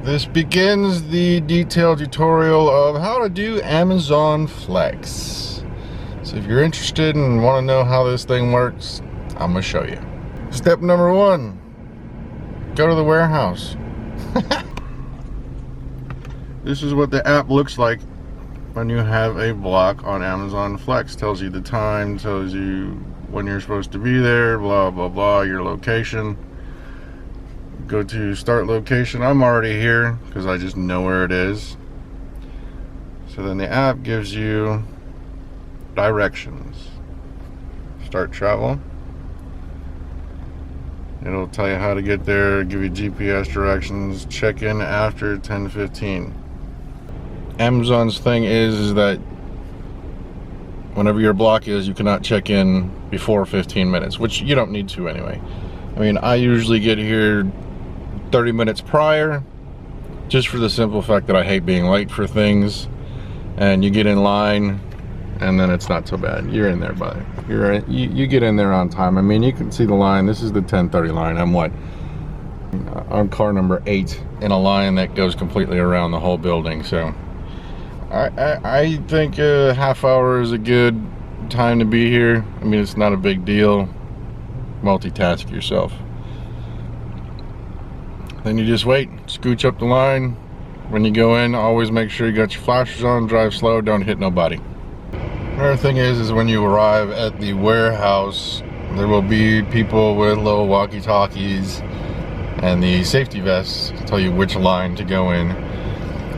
This begins the detailed tutorial of how to do Amazon Flex. So if you're interested and want to know how this thing works, I'm going to show you. Step number 1, go to the warehouse. This is what the app looks like when you have a block on Amazon Flex. Tells you the time, tells you when you're supposed to be there, blah, blah, blah, your location. Go to start location. I'm already here because I just know where it is. So then the app gives you directions. Start travel. It'll tell you how to get there, give you GPS directions, check in after 10:15. Amazon's thing is that whenever your block is, you cannot check in before 15 minutes, which you don't need to anyway. I mean, I usually get here 30 minutes prior, just for the simple fact that I hate being late for things. And you get in line, and then it's not so bad. You're in there, buddy. You get in there on time. I mean, you can see the line. This is the 10:30 line. I'm what? On car number 8 in a line that goes completely around the whole building. So I think a half hour is a good time to be here. I mean, it's not a big deal. Multitask yourself. Then you just wait, scooch up the line. When you go in, always make sure you got your flashers on, drive slow, don't hit nobody. Another thing is when you arrive at the warehouse, there will be people with little walkie-talkies and the safety vests to tell you which line to go in.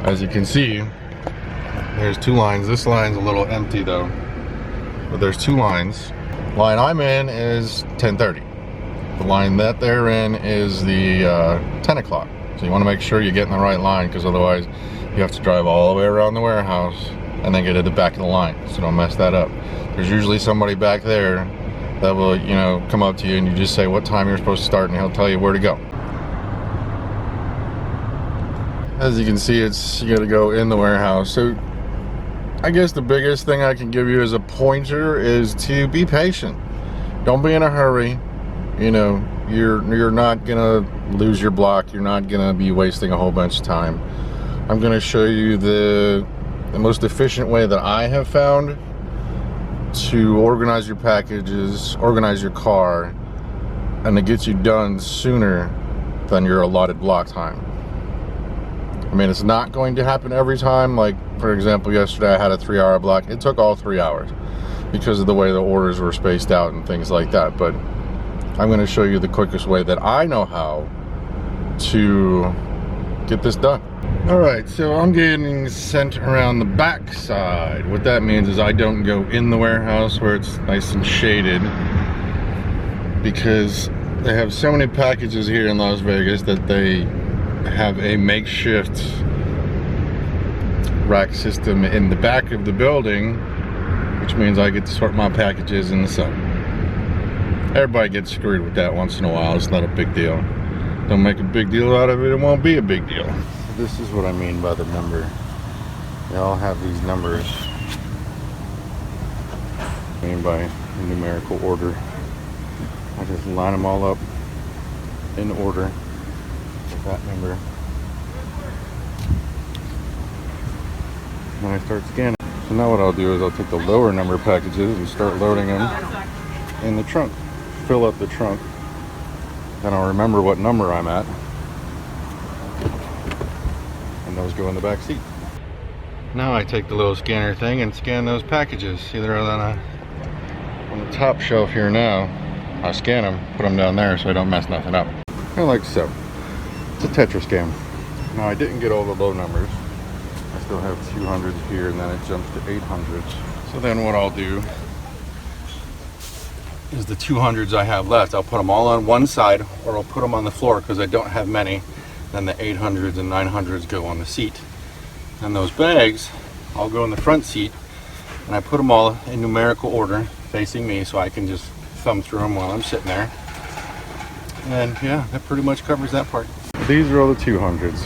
As you can see, there's 2 lines. This line's a little empty though, but there's 2 lines. Line I'm in is 10:30. The line that they're in is the 10 o'clock. So you want to make sure you get in the right line, because otherwise you have to drive all the way around the warehouse and then get to the back of the line. So don't mess that up. There's usually somebody back there that will, you know, come up to you and you just say what time you're supposed to start and he'll tell you where to go. As you can see, you got to go in the warehouse. So I guess the biggest thing I can give you as a pointer is to be patient. Don't be in a hurry. You know, you're not gonna lose your block. You're not gonna be wasting a whole bunch of time. I'm gonna show you the most efficient way that I have found to organize your packages, organize your car, and to get you done sooner than your allotted block time. I mean, it's not going to happen every time. Like, for example, yesterday I had a 3-hour block. It took all 3 hours because of the way the orders were spaced out and things like that. But I'm going to show you the quickest way that I know how to get this done. Alright, so I'm getting sent around the back side. What that means is I don't go in the warehouse where it's nice and shaded, because they have so many packages here in Las Vegas that they have a makeshift rack system in the back of the building, which means I get to sort my packages in the sun. Everybody gets screwed with that once in a while. It's not a big deal. Don't make a big deal out of it, it won't be a big deal. This is what I mean by the number. They all have these numbers. I mean by numerical order. I just line them all up in order with that number. Then I start scanning. So now what I'll do is I'll take the lower number packages and start loading them in the trunk. Fill up the trunk, then I'll remember what number I'm at, and those go in the back seat. Now I take the little scanner thing and scan those packages. See, they're on the top shelf here now. I scan them, put them down there so I don't mess nothing up. Kind of like so. It's a Tetra scan. Now I didn't get all the low numbers. I still have 200s here, and then it jumps to 800s. So then what I'll do is the 200s I have left, I'll put them all on one side, or I'll put them on the floor because I don't have many. Then the 800s and 900s go on the seat. And those bags, I'll go in the front seat, and I put them all in numerical order facing me so I can just thumb through them while I'm sitting there. And yeah, that pretty much covers that part. These are all the 200s.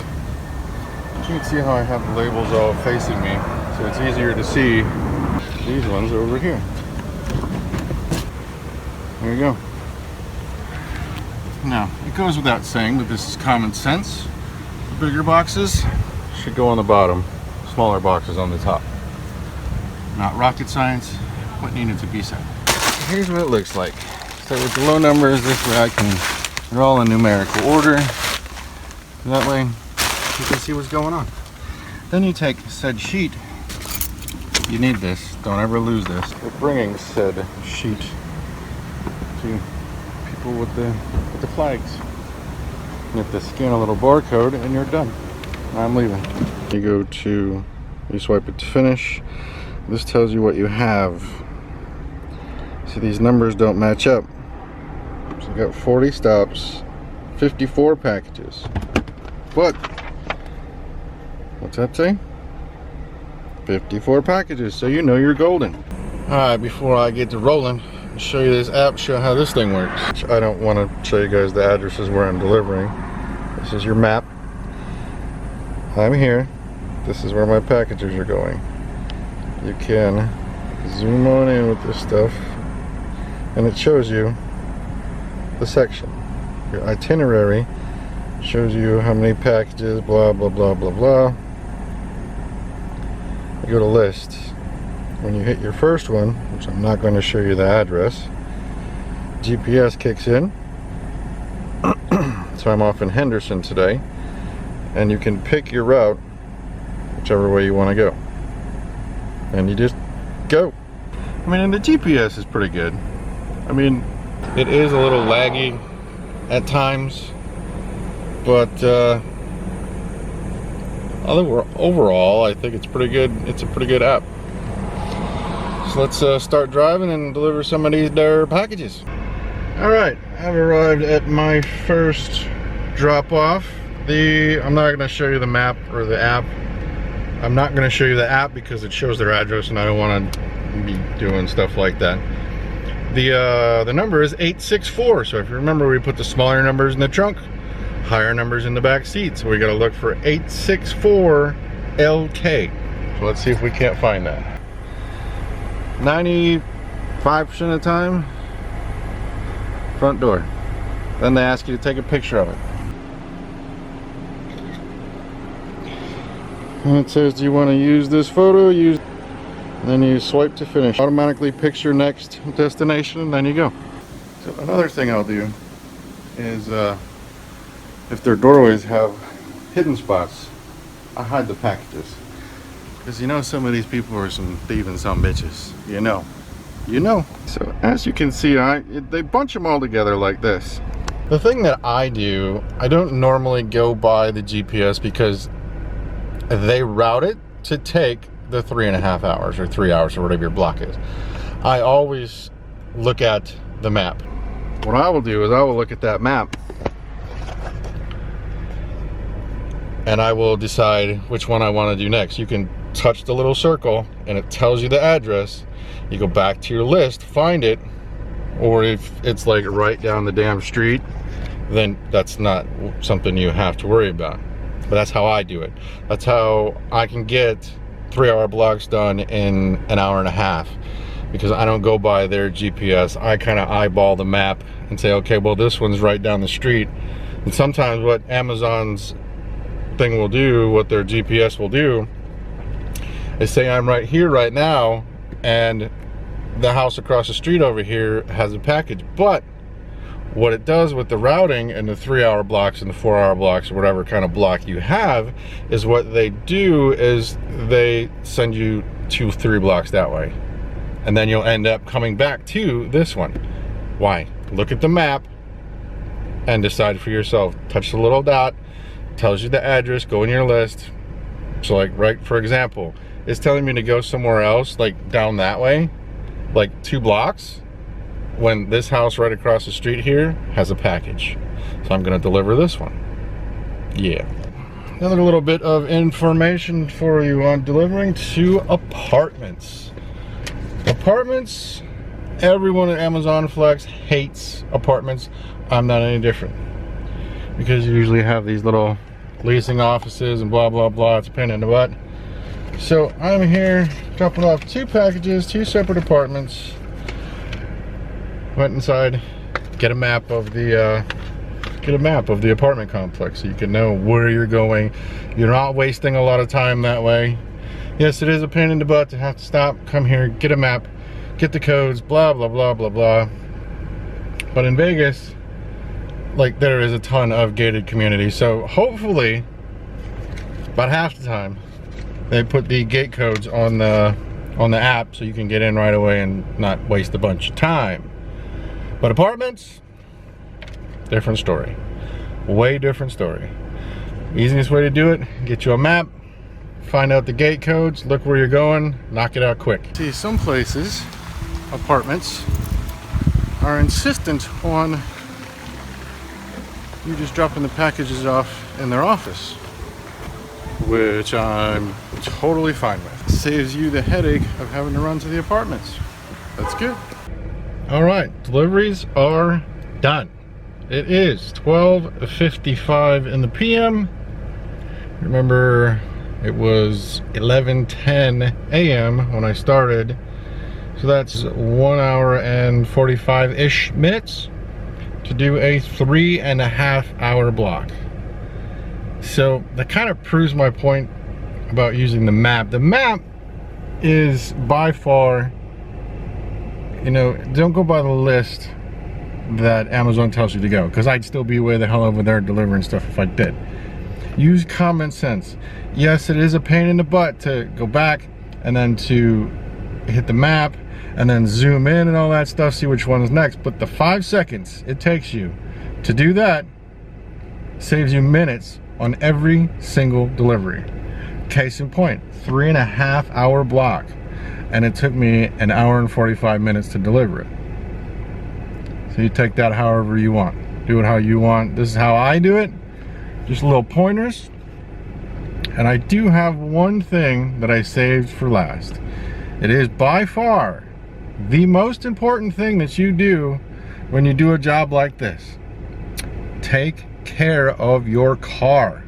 You can see how I have the labels all facing me, so it's easier to see these ones over here. There you go. Now, it goes without saying, but this is common sense. Bigger boxes should go on the bottom, smaller boxes on the top. Not rocket science, what needed to be said. Here's what it looks like. So with the low numbers, this way they're all in numerical order. That way you can see what's going on. Then you take said sheet. You need this, don't ever lose this. We're bringing said sheet to people with the flags. You have to scan a little barcode and you're done. I'm leaving. You swipe it to finish. This tells you what you have. See, these numbers don't match up. So you got 40 stops, 54 packages. But what's that say? 54 packages, so you know you're golden. Alright, before I get to rolling, I'll show you this app, show how this thing works. I don't want to show you guys the addresses where I'm delivering. This is your map. I'm here. This is where my packages are going. You can zoom on in with this stuff and it shows you the section. Your itinerary shows you how many packages, blah blah blah blah blah. You go to list. When you hit your first one, which I'm not going to show you the address, GPS kicks in. So I'm off in Henderson today, and you can pick your route whichever way you want to go, and you just go. I mean, and the GPS is pretty good. I mean, it is a little laggy at times, but overall I think it's pretty good. It's a pretty good app. So let's start driving and deliver some of these there packages. Alright, I've arrived at my first drop off. I'm not going to show you the map or the app. I'm not going to show you the app because it shows their address and I don't want to be doing stuff like that. The number is 864, so if you remember, we put the smaller numbers in the trunk, higher numbers in the back seat, so we got to look for 864 LK. So let's see if we can't find that. 95% of the time, front door. Then they ask you to take a picture of it. And it says, do you want to use this photo? And then you swipe to finish. Automatically picks your next destination, and then you go. So another thing I'll do is, if their doorways have hidden spots, I hide the packages. Because you know some of these people are some thieving some bitches. You know. So as you can see, they bunch them all together like this. The thing that I do, I don't normally go by the GPS because they route it to take the 3.5 hours or 3 hours or whatever your block is. I always look at the map. What I will do is I will look at that map and I will decide which one I want to do next. You can touch the little circle and it tells you the address. You go back to your list, find it, or if it's like right down the damn street, then that's not something you have to worry about. But that's how I do it. That's how I can get 3-hour blocks done in an hour and a half, because I don't go by their GPS. I kind of eyeball the map and say, okay, well, this one's right down the street. And sometimes what Amazon's thing will do, what their GPS will do, is say I'm right here right now, and the house across the street over here has a package. But what it does with the routing and the 3-hour blocks and the 4-hour blocks or whatever kind of block you have is what they do is they send you 2-3 blocks that way, and then you'll end up coming back to this one. Why? Look at the map and decide for yourself. Touch the little dot, tells you the address, go in your list. So like, right, for example, it's telling me to go somewhere else, like down that way, like 2 blocks, when this house right across the street here has a package. So I'm gonna deliver this one. Yeah. Another little bit of information for you on delivering to apartments. Apartments, everyone at Amazon Flex hates apartments. I'm not any different, because you usually have these little leasing offices and blah blah blah. It's a pain in the butt. So I'm here dropping off 2 packages, 2 separate apartments. Went inside, get a map of the get a map of the apartment complex so you can know where you're going. You're not wasting a lot of time that way. Yes, it is a pain in the butt to have to stop, come here, get a map, get the codes, blah, blah, blah, blah, blah. But in Vegas, like, there is a ton of gated community. So hopefully, about half the time, they put the gate codes on the app so you can get in right away and not waste a bunch of time. But apartments, different story. Way different story. Easiest way to do it, get you a map, find out the gate codes, look where you're going, knock it out quick. See, some places, apartments, are insistent on you just dropping the packages off in their office, which I'm totally fine with. Saves you the headache of having to run to the apartments. That's good. All right, deliveries are done. It is 12:55 in the PM. Remember, it was 11:10 a.m. when I started. So that's 1 hour and 45-ish minutes to do a 3.5 hour block. So that kind of proves my point about using the map. The map is by far, you know, don't go by the list that Amazon tells you to go, because I'd still be way the hell over there delivering stuff if I did. Use common sense. Yes, it is a pain in the butt to go back and then to hit the map and then zoom in and all that stuff, see which one is next. But the 5 seconds it takes you to do that saves you minutes on every single delivery. Case in point, 3.5 hour block, and it took me 1 hour and 45 minutes to deliver it. So you take that however you want, do it how you want. This is how I do it, just little pointers. And I do have one thing that I saved for last. It is by far the most important thing that you do when you do a job like this. Take care of your car.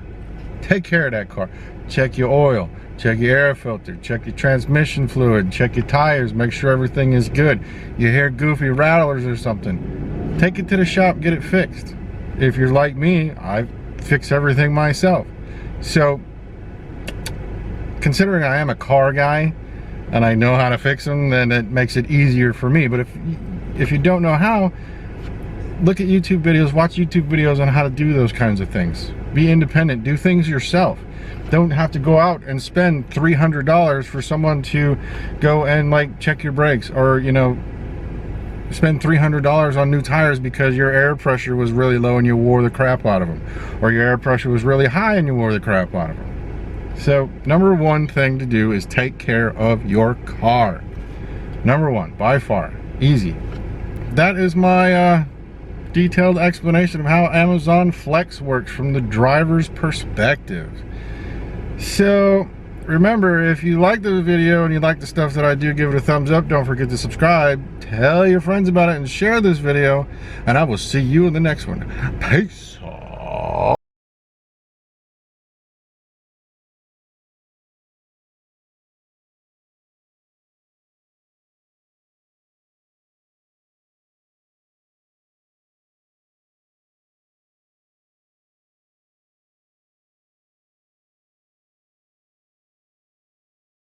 Take care of that car. Check your oil, check your air filter, check your transmission fluid, check your tires, make sure everything is good. You hear goofy rattlers or something, take it to the shop, get it fixed. If you're like me, I fix everything myself. So, considering I am a car guy and I know how to fix them, then it makes it easier for me. But if you don't know how, look at YouTube videos, watch YouTube videos on how to do those kinds of things. Be independent, do things yourself. Don't have to go out and spend $300 for someone to go and like check your brakes, or, you know, spend $300 on new tires because your air pressure was really low and you wore the crap out of them, or your air pressure was really high and you wore the crap out of them. So number one thing to do is take care of your car. Number one, by far, easy. That is my detailed explanation of how Amazon Flex works from the driver's perspective. So remember, if you like the video and you like the stuff that I do, give it a thumbs up. Don't forget to subscribe, tell your friends about it, and share this video, and I will see you in the next one. Peace.